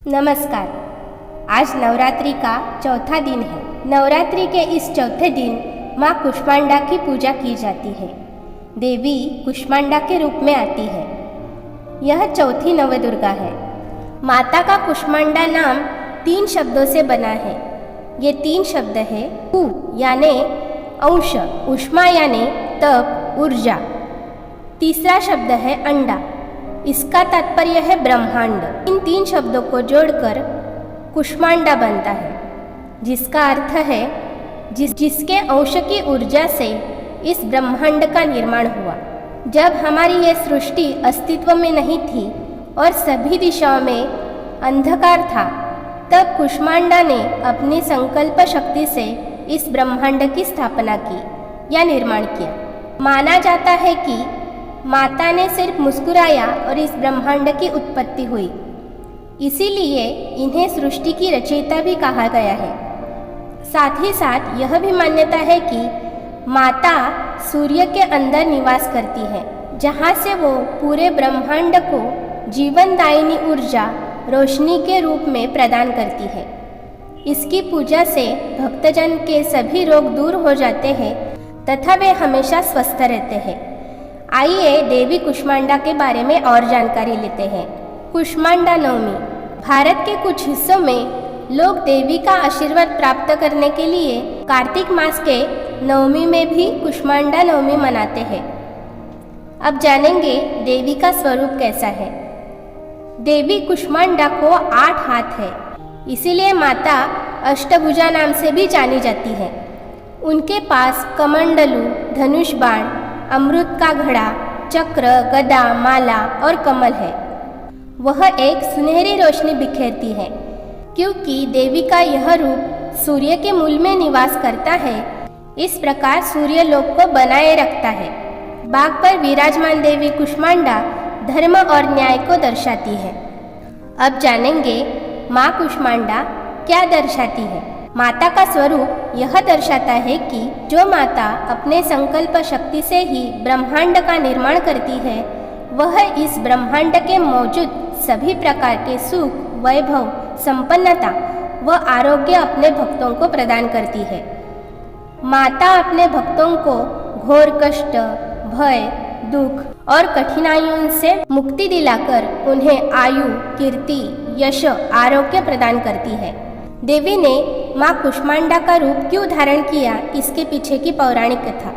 नमस्कार। आज नवरात्रि का चौथा दिन है। नवरात्रि के इस चौथे दिन माँ कुष्मांडा की पूजा की जाती है। देवी कुष्मांडा के रूप में आती है। यह चौथी नवदुर्गा है। माता का कुष्मांडा नाम 3 शब्दों से बना है। ये 3 शब्द है कु यानी अंश, उष्मा यानी तप, ऊर्जा। तीसरा शब्द है अंडा, इसका तात्पर्य है ब्रह्मांड। इन 3 शब्दों को जोड़कर कुष्मांडा बनता है, जिसका अर्थ है जिसके अंश की ऊर्जा से इस ब्रह्मांड का निर्माण हुआ। जब हमारी ये सृष्टि अस्तित्व में नहीं थी और सभी दिशाओं में अंधकार था, तब कुष्मांडा ने अपनी संकल्प शक्ति से इस ब्रह्मांड की स्थापना की या निर्माण किया। माना जाता है कि माता ने सिर्फ मुस्कुराया और इस ब्रह्मांड की उत्पत्ति हुई। इसीलिए इन्हें सृष्टि की रचयिता भी कहा गया है। साथ ही साथ यह भी मान्यता है कि माता सूर्य के अंदर निवास करती है, जहाँ से वो पूरे ब्रह्मांड को जीवनदायिनी ऊर्जा रोशनी के रूप में प्रदान करती है। इसकी पूजा से भक्तजन के सभी रोग दूर हो जाते हैं तथा वे हमेशा स्वस्थ रहते हैं। आइए देवी कुष्मांडा के बारे में और जानकारी लेते हैं। कुष्मांडा नवमी। भारत के कुछ हिस्सों में लोग देवी का आशीर्वाद प्राप्त करने के लिए कार्तिक मास के नवमी में भी कुष्मांडा नवमी मनाते हैं। अब जानेंगे देवी का स्वरूप कैसा है। देवी कुष्मांडा को 8 हाथ है, इसीलिए माता अष्टभुजा नाम से भी जानी जाती है। उनके पास कमंडलू, धनुष बाण, अमृत का घड़ा, चक्र, गदा, माला और कमल है। वह एक सुनहरी रोशनी बिखेरती है। क्योंकि देवी का यह रूप सूर्य के मूल में निवास करता है, इस प्रकार सूर्य लोक को बनाए रखता है। बाघ पर विराजमान देवी कुष्मांडा धर्म और न्याय को दर्शाती है। अब जानेंगे माँ कुष्मांडा क्या दर्शाती है। माता का स्वरूप यह दर्शाता है कि जो माता अपने संकल्प शक्ति से ही ब्रह्मांड का निर्माण करती है, वह इस ब्रह्मांड के मौजूद सभी प्रकार के सुख, वैभव, संपन्नता व आरोग्य अपने भक्तों को प्रदान करती है। माता अपने भक्तों को घोर कष्ट, भय, दुख और कठिनाइयों से मुक्ति दिलाकर उन्हें आयु, कीर्ति, यश, आरोग्य प्रदान करती है। देवी ने माँ कुष्मांडा का रूप क्यों धारण किया, इसके पीछे की पौराणिक कथा।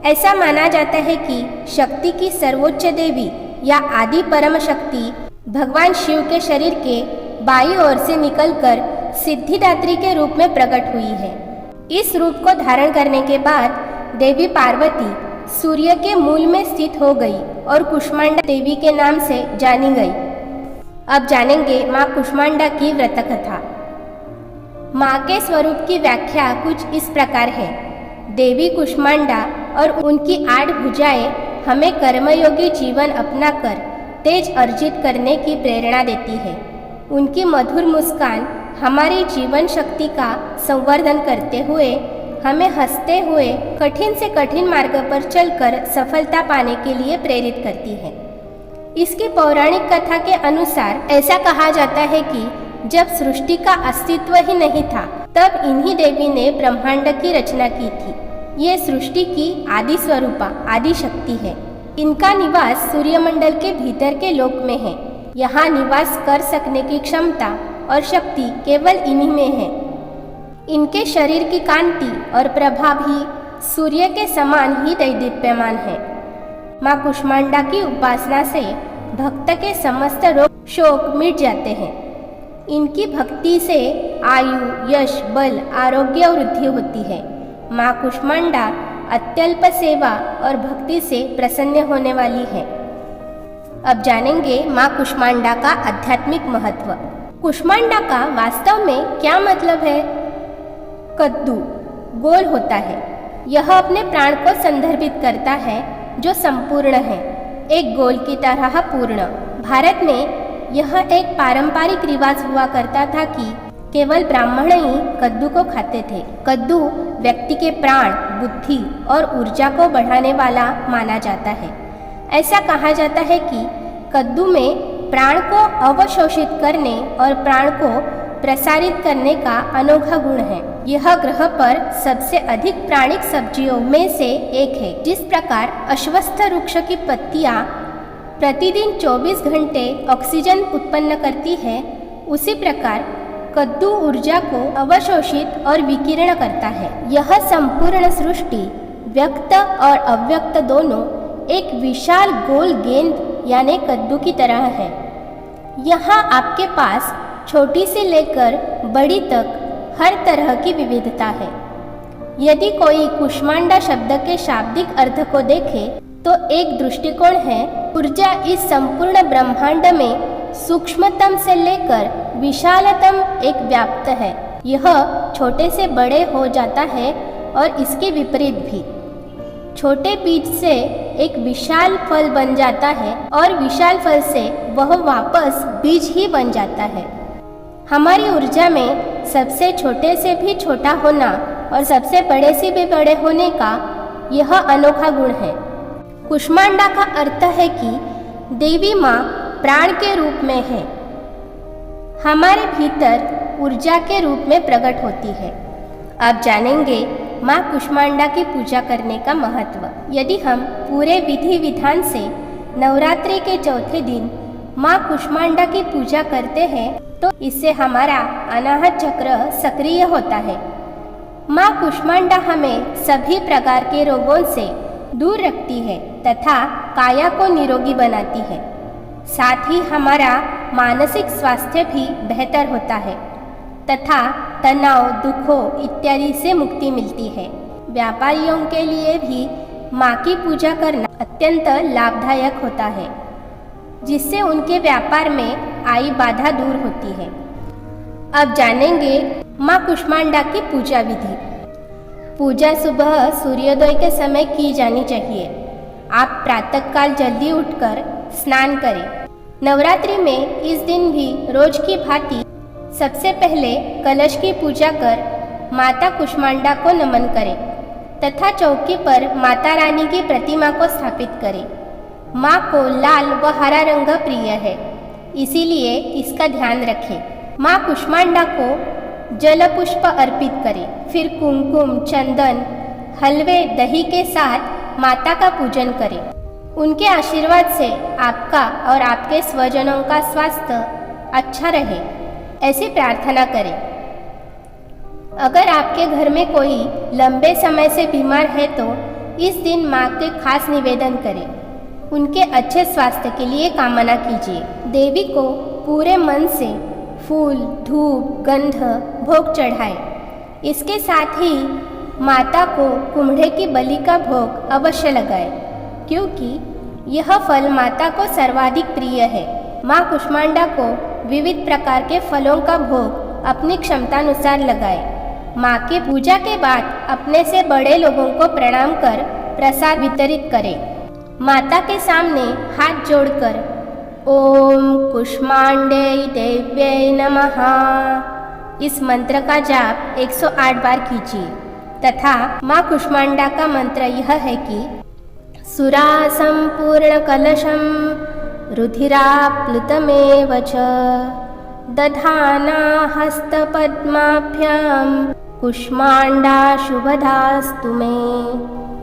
ऐसा माना जाता है कि शक्ति की सर्वोच्च देवी या आदि परम शक्ति भगवान शिव के शरीर के बाईं ओर से निकलकर सिद्धिदात्री के रूप में प्रकट हुई है। इस रूप को धारण करने के बाद देवी पार्वती सूर्य के मूल में स्थित हो गई और कुष्मांडा देवी के नाम से जानी गई। अब जानेंगे माँ कुष्मांडा की व्रत कथा। माँ के स्वरूप की व्याख्या कुछ इस प्रकार है। देवी कुष्मांडा और उनकी 8 भुजाएं हमें कर्मयोगी जीवन अपनाकर तेज अर्जित करने की प्रेरणा देती है। उनकी मधुर मुस्कान हमारी जीवन शक्ति का संवर्धन करते हुए हमें हंसते हुए कठिन से कठिन मार्ग पर चलकर सफलता पाने के लिए प्रेरित करती है। इसकी पौराणिक कथा के अनुसार ऐसा कहा जाता है कि जब सृष्टि का अस्तित्व ही नहीं था, तब इन्हीं देवी ने ब्रह्मांड की रचना की थी। ये सृष्टि की आदि स्वरूपा, आदि शक्ति है। इनका निवास सूर्यमंडल के भीतर के लोक में है। यहाँ निवास कर सकने की क्षमता और शक्ति केवल इन्हीं में है। इनके शरीर की कांति और प्रभा भी सूर्य के समान ही दैदीप्यमान है। माँ कुष्मांडा की उपासना से भक्त के समस्त रोग शोक मिट जाते हैं। इनकी भक्ति से आयु, यश, बल, आरोग्य वृद्धि होती है। माँ कुष्मांडा अत्यल्प सेवा और भक्ति से प्रसन्न होने वाली है। अब जानेंगे माँ कुष्मांडा का आध्यात्मिक महत्व। कुष्मांडा का वास्तव में क्या मतलब है। कद्दू गोल होता है। यह अपने प्राण को संदर्भित करता है, जो संपूर्ण है, एक गोल की तरह पूर्ण। भारत में यह एक पारंपरिक रिवाज हुआ करता था कि केवल ब्राह्मण ही कद्दू को खाते थे। कद्दू व्यक्ति के प्राण, बुद्धि और ऊर्जा को बढ़ाने वाला माना जाता है। ऐसा कहा जाता है कि कद्दू में प्राण को अवशोषित करने और प्राण को प्रसारित करने का अनोखा गुण है। यह ग्रह पर सबसे अधिक प्राणिक सब्जियों में से एक है। जिस प्रकार अश्वत्थ वृक्ष की पत्तियां प्रतिदिन 24 घंटे ऑक्सीजन उत्पन्न करती है, उसी प्रकार कद्दू ऊर्जा को अवशोषित और विकीर्ण करता है। यह संपूर्ण सृष्टि व्यक्त और अव्यक्त दोनों एक विशाल गोल गेंद यानी कद्दू की तरह है। यहाँ आपके पास छोटी से लेकर बड़ी तक हर तरह की विविधता है। यदि कोई कुष्मांडा शब्द के शाब्दिक अर्थ को देखे तो एक दृष्टिकोण है, ऊर्जा इस संपूर्ण ब्रह्मांड में सूक्ष्मतम से लेकर विशालतम एक व्याप्त है। यह छोटे से बड़े हो जाता है और इसके विपरीत भी। छोटे बीज से एक विशाल फल बन जाता है और विशाल फल से वह वापस बीज ही बन जाता है। हमारी ऊर्जा में सबसे छोटे से भी छोटा होना और सबसे बड़े से भी बड़े होने का यह अनोखा गुण है। कुष्मांडा का अर्थ है कि देवी माँ प्राण के रूप में है, हमारे भीतर ऊर्जा के रूप में प्रकट होती है। अब जानेंगे माँ कुष्मांडा की पूजा करने का महत्व। यदि हम पूरे विधि विधान से नवरात्रि के चौथे दिन माँ कुष्मांडा की पूजा करते हैं तो इससे हमारा अनाहत चक्र सक्रिय होता है। माँ कुष्मांडा हमें सभी प्रकार के रोगों से दूर रखती है तथा काया को निरोगी बनाती है। साथ ही हमारा मानसिक स्वास्थ्य भी बेहतर होता है तथा तनाव, दुखों इत्यादि से मुक्ति मिलती है। व्यापारियों के लिए भी माँ की पूजा करना अत्यंत लाभदायक होता है, जिससे उनके व्यापार में आई बाधा दूर होती है। अब जानेंगे माँ कुष्मांडा की पूजा विधि। पूजा सुबह सूर्योदय के समय की जानी चाहिए। आप प्रातःकाल जल्दी उठकर स्नान करें। नवरात्रि में इस दिन भी रोज की भांति सबसे पहले कलश की पूजा कर माता कुष्मांडा को नमन करें तथा चौकी पर माता रानी की प्रतिमा को स्थापित करें। माँ को लाल व हरा रंग प्रिय है, इसीलिए इसका ध्यान रखें। माँ कुष्मांडा को जल पुष्प अर्पित करें, फिर कुमकुम, चंदन, हलवे, दही के साथ माता का पूजन करें। उनके आशीर्वाद से आपका और आपके स्वजनों का स्वास्थ्य अच्छा रहे, ऐसी प्रार्थना करें। अगर आपके घर में कोई लंबे समय से बीमार है तो इस दिन माँ के खास निवेदन करें। उनके अच्छे स्वास्थ्य के लिए कामना कीजिए। देवी को पूरे मन से फूल, धूप, गंध, भोग चढ़ाएं। इसके साथ ही माता को कुम्हड़े की बलि का भोग अवश्य लगाएं, क्योंकि यह फल माता को सर्वाधिक प्रिय है। माँ कुष्मांडा को विविध प्रकार के फलों का भोग अपनी क्षमतानुसार लगाएं। माँ की पूजा के बाद अपने से बड़े लोगों को प्रणाम कर प्रसाद वितरित करें। माता के सामने हाथ जोड़कर ओम कुष्मांडे देव्यै नमः इस मंत्र का जाप 108 बार कीजिए तथा माँ कुष्मांडा का मंत्र यह है कि सुरा संपूर्ण कलशम रुधिराप्लुतमेव च दधाना हस्तपद्माभ्यां कुष्मांडा शुभदास्तु मे।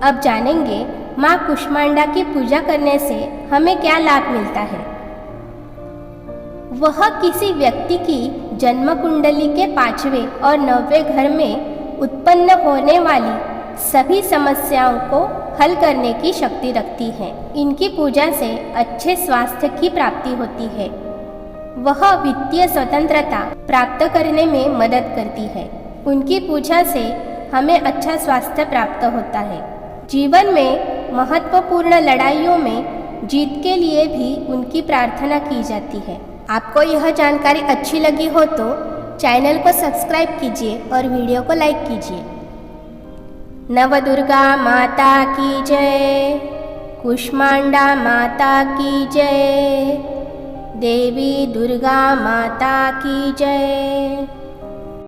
अब जानेंगे माँ कुष्मांडा की पूजा करने से हमें क्या लाभ मिलता है। वह किसी व्यक्ति की जन्म कुंडली के 5वें और 9वें घर में उत्पन्न होने वाली सभी समस्याओं को हल करने की शक्ति रखती है। इनकी पूजा से अच्छे स्वास्थ्य की प्राप्ति होती है। वह वित्तीय स्वतंत्रता प्राप्त करने में मदद करती है। उनकी पूजा से हमें अच्छा स्वास्थ्य प्राप्त होता है। जीवन में महत्वपूर्ण लड़ाइयों में जीत के लिए भी उनकी प्रार्थना की जाती है। आपको यह जानकारी अच्छी लगी हो तो चैनल को सब्सक्राइब कीजिए और वीडियो को लाइक कीजिए। नवदुर्गा माता की जय, कुष्मांडा माता की जय, देवी दुर्गा माता की जय।